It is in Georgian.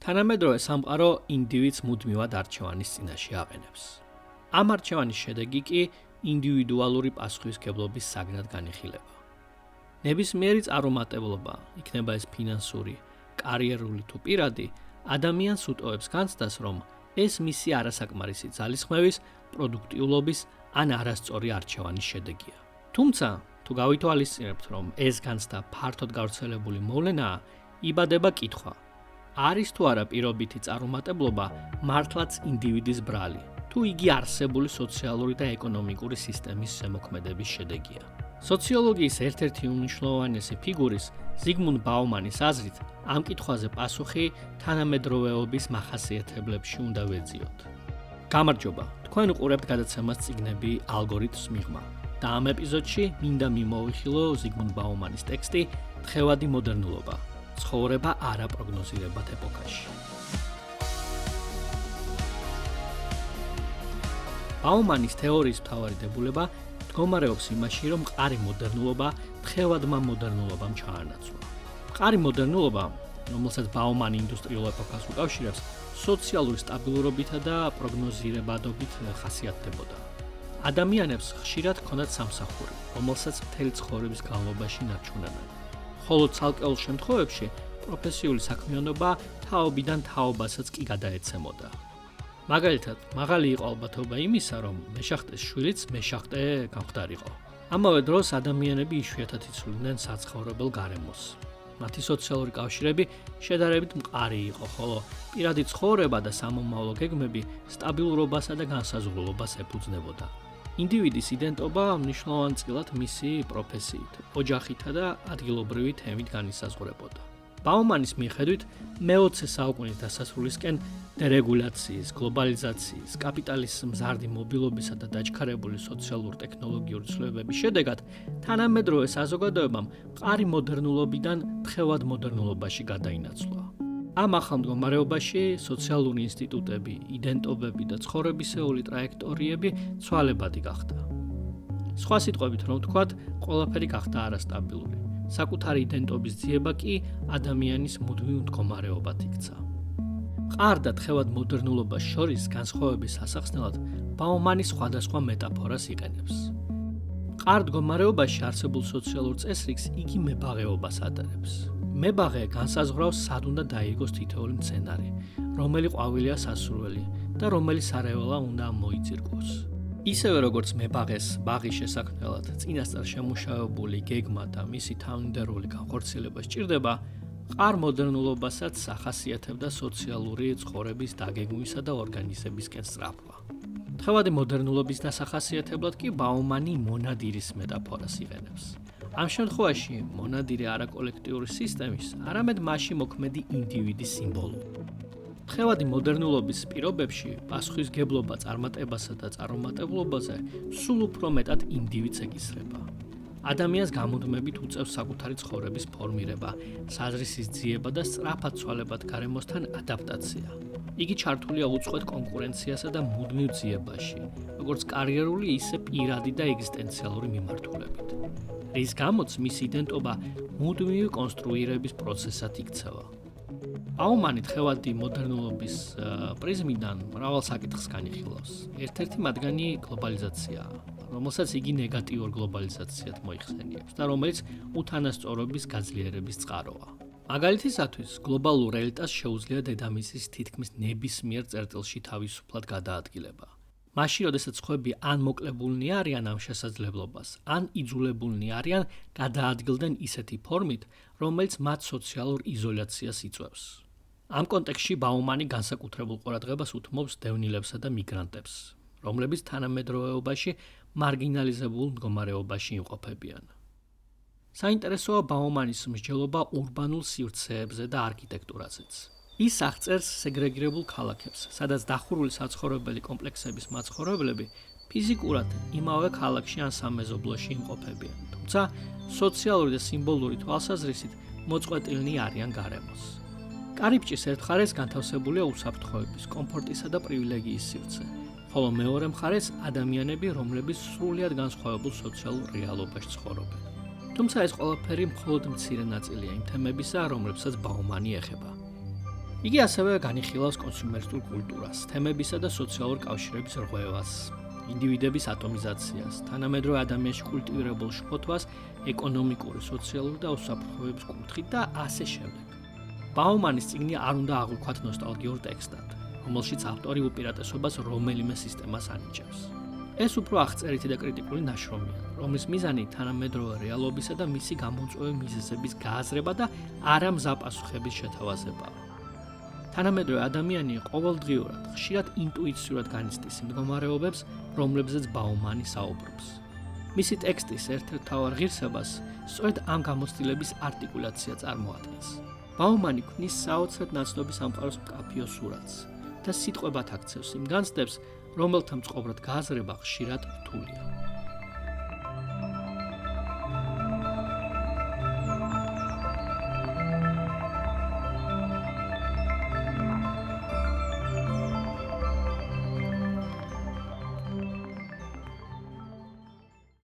თანამედროვე სამყარო ინდივიდს მუდმივად არჩევანის წინაშე აყენებს. ამ არჩევანის შედეგი კი ინდივიდუალური პასუხისმგებლობის საგნად განიხილება. ნებისმიერი წარუმატებლობა, იქნება ეს ფინანსური, კარიერული თუ პირადი, ადამიანს უტოვებს განცდას, რომ ეს მისი არასაკმარისი ძალისხმევის, პროდუქტიულობის ან არასწორი არჩევანის შედეგია. თუმცა, თუ გავითვალისწინებთ, რომ ეს განცდა ფართოდ გავრცელებული მოვლენაა, იბადება კითხვა: არის თუ არა პირობითი წარუმატებლობა მართლაც ინდივიდის ბრალი, თუ იგი არსებული სოციალური და ეკონომიკური სისტემის ზემოქმედების შედეგია. სოციოლოგიის ერთ-ერთი უმნიშვნელოვანესი ფიგურის, ზიგმუნდ ბაუმანის აზრით, ამ კითხვაზე პასუხი თანამედროვეობის მახასიათებლებში უნდა ვეძიოთ. გამარჯობა, თქვენ უყურებთ გადაცემას წიგნები ალგორითმს მიღმა და ამ ეპიზოდში მინდა მიმოვიხილო ზიგმუნდ ბაუმანის ტექსტი თხევადი მოდერნულობა, ცხოვრება არაპროგნოზირებად ეპოქაში. ბაუმანის თეორიის მთავარი დებულება მდგომარეობს იმაში, რომ მყარი მოდერნულობა თხევადმა მოდერნულობამ ჩაანაცვლა. მყარი მოდერნულობა, რომელსაც ბაუმანი ინდუსტრიულ ეპოქას უკავშირებს, სოციალური სტაბილურობითა და პროგნოზირებადობით ხასიათდებოდა. ადამიანებს ხშირად ჰქონდათ სამსახური, რომელსაც მთელი ცხოვრების განმავლობაში ნარჩუნებდნენ. ხოლო ცალკეულ შემთხვევებში პროფესიული საქმიანობა თაობიდან თაობასაც კი გადაეცემოდა. მაგალითად, მაღალი იყო ალბათობა იმისა, რომ მეშახტეს შვილიც მეშახტე გამხდარიყო. ამავე დროს ადამიანები იშვიათად იცვლიდნენ საცხოვრებელ გარემოს. მათი სოციალური კავშირები შედარებით მყარი იყო, ხოლო პირადი ცხოვრება და სამომავლო გეგმები სტაბილურობასა და განსაზღვრულობას ეფუძნებოდა. ინდივიდის იდენტობა მნიშვნელოვანწილად მისი პროფესიით, ოჯახითა და ადგილობრივი თემით განისაზღვრებოდა. ბაუმანის მიხედვით, მე-20 საუკუნის დასასრულისკენ დერეგულაციის, გლობალიზაციის, კაპიტალიზმის მზარდი მობილობისა და დაჩქარებული სოციალურ-ტექნოლოგიური ცვლილებების შედეგად, თანამედროვე საზოგადოებამ მყარი მოდერნულობიდან თხევად მოდერნულობაში გადაინაცვლა. ამ ახალ მდგომარეობაში სოციალური ინსტიტუტები, იდენტობები და ცხოვრებისეული ტრაექტორიები ცვალებადი გახდა. სხვა სიტყვებით რომ ვთქვათ, ყველაფერი გახდა არასტაბილური. საკუთარი იდენტობის ძიება კი ადამიანის მუდმივ მდგომარეობად იქცა. მყარ და თხევად მოდერნულობას შორის განსხვავების ასახსნელად ბაუმანი სხვადასხვა მეტაფორას იყენებს. მყარ მდგომარეობაში არსებულ სოციალურ წესრიგს იგი მებაღეობას ატარებს. მებაღე განსაზღვრავს სად უნდა დაიგოს თითოეული მცენარე, რომელი ყვავილია სასურველი და რომელი სარეველა უნდა მოიძირკოს. ისევე როგორც მებაღეს ბაღის შესაქმნელად წინასწარ შემუშავებული გეგმა და მისი თანმიმდევრული განხორციელება სჭირდება, მყარ მოდერნულობასაც ახასიათებდა სოციალური ცხოვრების დაგეგმვისა და ორგანიზებისკენ სწრაფვა. თხევადი მოდერნულობის დასახასიათებლად კი ბაუმანი მონადირის მეტაფორას იყენებს. ამ შემთხვევაში მონადირე არა კოლექტიური სისტემის, არამედ მასში მოქმედი ინდივიდის სიმბოლოა. თხევადი მოდერნულობის პირობებში პასუხისმგებლობა წარმატებასა და წარუმატებლობაზე სულ უფრო მეტად ინდივიდს ეკისრება. ადამიანს გამუდმებით უწევს საკუთარი ცხოვრების ფორმირება, საზრისის ძიება და სწრაფად ცვალებად გარემოსთან ადაპტაცია. იგი ჩართულია უწყვეტ კონკურენციასა და მუდმივ ძიებაში, როგორც კარიერული, ისე პირადი და ეგზისტენციალური მიმართულებით. რის გამოც მისი იდენტობა მუდმივი კონსტრუირების პროცესად იქცევა. ბაუმანი თხევადი მოდერნულობის პრიზმიდან მრავალ საკითხს განიხილავს. ერთ-ერთი მათგანი გლობალიზაციაა, რომელსაც იგი ნეგატიურ გლობალიზაციად მოიხსენიებს და რომელიც უთანასწორობის გაძლიერების წყაროა. მაგალითისათვის, გლობალურ ელიტას შეუძლია დედამისის თითქმის ნებისმიერ წერტილში თავისუფლად გადაადგილება. მაშინ, როდესაც სხვები ან მოკლებულნი არიან ამ შესაძლებლობას, ან იძულებულნი არიან გადაადგილდნენ ისეთი ფორმით, რომელიც მათ სოციალურ იზოლაციას იწვევს. ამ კონტექსტში ბაუმანი განსაკუთრებულ ყურადღებას უთმობს დევნილებსა და მიგრანტებს, რომლებიც თანამედროვეობაში მარგინალიზებულ მდგომარეობაში იმყოფებიან. საინტერესოა ბაუმანის მსჯელობა ურბანულ სივრცეებზე და არქიტექტურაზეც. ის აღწერს სეგრეგირებულ ქალაქებს, სადაც დახურული საცხოვრებელი კომპლექსების მაცხოვრებლები ფიზიკურად იმავე ქალაქში ან სამეზობლოში იმყოფებიან, თუმცა სოციალური და სიმბოლური თვალსაზრისით მოწყვეტილნი არიან გარემოს. კარიბჭის ერთ მხარეს განთავსებულია უსაფრთხოების, კომფორტისა და პრივილეგიის სივრცე, ხოლო მეორე მხარეს ადამიანები, რომლებიც სრულიად განსხვავებულ სოციალურ რეალობაში ცხოვრობენ. თუმცა ეს ყველაფერი მხოლოდ მცირე ნაწილია იმ თემებისა, რომლებსაც ბაუმანი ეხება. იგი ასევე განიხილავს კონსუმერისტულ კულტურას, თემებისა და სოციალურ კავშირების რღვევას, ინდივიდების ატომიზაციას, თანამედროვე ადამიანში კულტივირებულ შფოთვას, ეკონომიკური, სოციალური და უსაფრთხოების კუთხით და ასე შემდეგ. ბაუმანის წიგნი არ უნდა აღვიქვათ ნოსტალგიურ ტექსტად, რომელშიც ავტორი უპირატესობას რომელიმე სისტემას ანიჭებს. ეს უფრო აღწერითი და კრიტიკული ნაშრომია, რომლის მიზანი თანამედროვე რეალობისა და მისი გამომწვევი მიზეზების გააზრება და არა მზაპასუხების შეთავაზებაა. თანამედროვე ადამიანი ყოველდღიურად, ხშირად ინტუიციურად განიცდის იმ მდგომარეობებს, რომლებზეც ბაუმანი საუბრობს. მისი ტექსტის ერთ-ერთ მთავარ ღირსებას სწორედ ამ გამოცდილების არტიკულაცია წარმოადგენს. ბაუმანი ქმნის საოცრად ნაცნობი სამყაროს მკაფიო სურათს და სიტყვებად აქცევს იმ განცდებს, რომელთა მწყობრად გააზრება ხშირად რთულია.